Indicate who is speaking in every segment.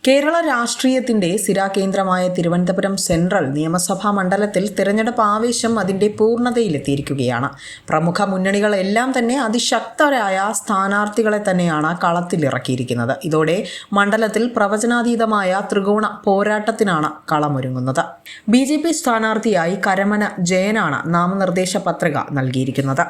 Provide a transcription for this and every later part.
Speaker 1: കേരള രാഷ്ട്രീയത്തിന്റെ സ്ഥിരാകേന്ദ്രമായ തിരുവനന്തപുരം സെൻട്രൽ നിയമസഭാ മണ്ഡലത്തിൽ തിരഞ്ഞെടുപ്പ് ആവേശം അതിന്റെ പൂർണ്ണതയിലെത്തിയിരിക്കുകയാണ്. പ്രമുഖ മുന്നണികളെല്ലാം തന്നെ അതിശക്തരായ സ്ഥാനാർത്ഥികളെ തന്നെയാണ് കളത്തിലിറക്കിയിരിക്കുന്നത്. ഇതോടെ മണ്ഡലത്തിൽ പ്രവചനാതീതമായ ത്രികോണ പോരാട്ടത്തിനാണ് കളമൊരുങ്ങുന്നത്. BJP സ്ഥാനാർത്ഥിയായി കരമന ജയനാണ് നാമനിർദ്ദേശ പത്രിക നൽകിയിരിക്കുന്നത്.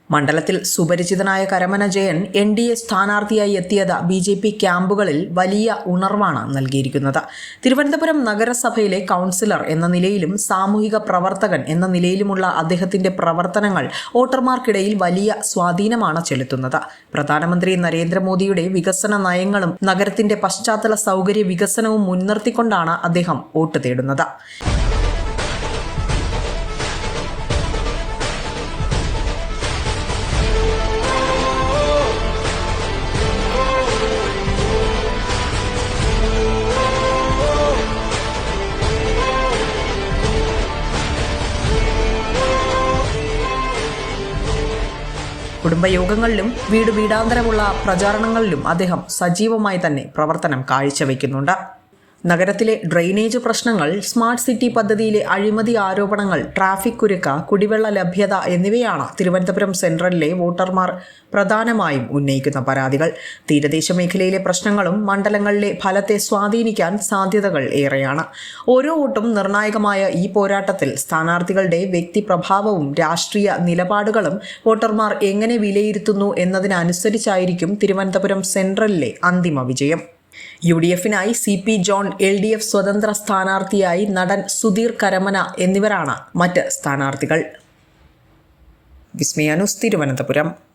Speaker 1: മണ്ഡലത്തിൽ സുപരിചിതനായ കരമന ജയൻ NDA സ്ഥാനാർത്ഥിയായി എത്തിയത് BJP ക്യാമ്പുകളിൽ വലിയ ഉണർവാണ് നൽകിയിരിക്കുന്നത്. തിരുവനന്തപുരം നഗരസഭയിലെ കൗൺസിലർ എന്ന നിലയിലും സാമൂഹിക പ്രവർത്തകൻ എന്ന നിലയിലുമുള്ള അദ്ദേഹത്തിന്റെ പ്രവർത്തനങ്ങൾ വോട്ടർമാർക്കിടയിൽ വലിയ സ്വാധീനമാണ് ചെലുത്തുന്നത്. പ്രധാനമന്ത്രി നരേന്ദ്രമോദിയുടെ വികസന നയങ്ങളും നഗരത്തിന്റെ പശ്ചാത്തല സൗകര്യ വികസനവും മുൻനിർത്തിക്കൊണ്ടാണ് അദ്ദേഹം വോട്ട് തേടുന്നത്. കുടുംബയോഗങ്ങളിലും വീടാന്തരമുള്ള പ്രചാരണങ്ങളിലും അദ്ദേഹം സജീവമായി തന്നെ പ്രവർത്തനം കാഴ്ചവെക്കുന്നുണ്ട്. നഗരത്തിലെ ഡ്രെയിനേജ് പ്രശ്നങ്ങൾ, സ്മാർട്ട് സിറ്റി പദ്ധതിയിലെ അഴിമതി ആരോപണങ്ങൾ, ട്രാഫിക് കുരുക്ക്, കുടിവെള്ള ലഭ്യത എന്നിവയാണ് തിരുവനന്തപുരം സെൻട്രലിലെ വോട്ടർമാർ പ്രധാനമായും ഉന്നയിക്കുന്ന പരാതികൾ. തീരദേശ മേഖലയിലെ പ്രശ്നങ്ങളും മണ്ഡലങ്ങളിലെ ഫലത്തെ സ്വാധീനിക്കാൻ സാധ്യതകൾ ഏറെയാണ്. ഓരോ വോട്ടും നിർണായകമായ ഈ പോരാട്ടത്തിൽ സ്ഥാനാർത്ഥികളുടെ വ്യക്തിപ്രഭാവവും രാഷ്ട്രീയ നിലപാടുകളും വോട്ടർമാർ എങ്ങനെ വിലയിരുത്തുന്നു എന്നതിനനുസരിച്ചായിരിക്കും തിരുവനന്തപുരം സെൻട്രലിലെ അന്തിമ വിജയം. UDFനായി CP ജോൺ, LDF സ്വതന്ത്ര സ്ഥാനാർത്ഥിയായി നടൻ സുധീർ കരമന എന്നിവരാണ് മറ്റ് സ്ഥാനാർത്ഥികൾ. വിസ്മയ ന്യൂസ്, തിരുവനന്തപുരം.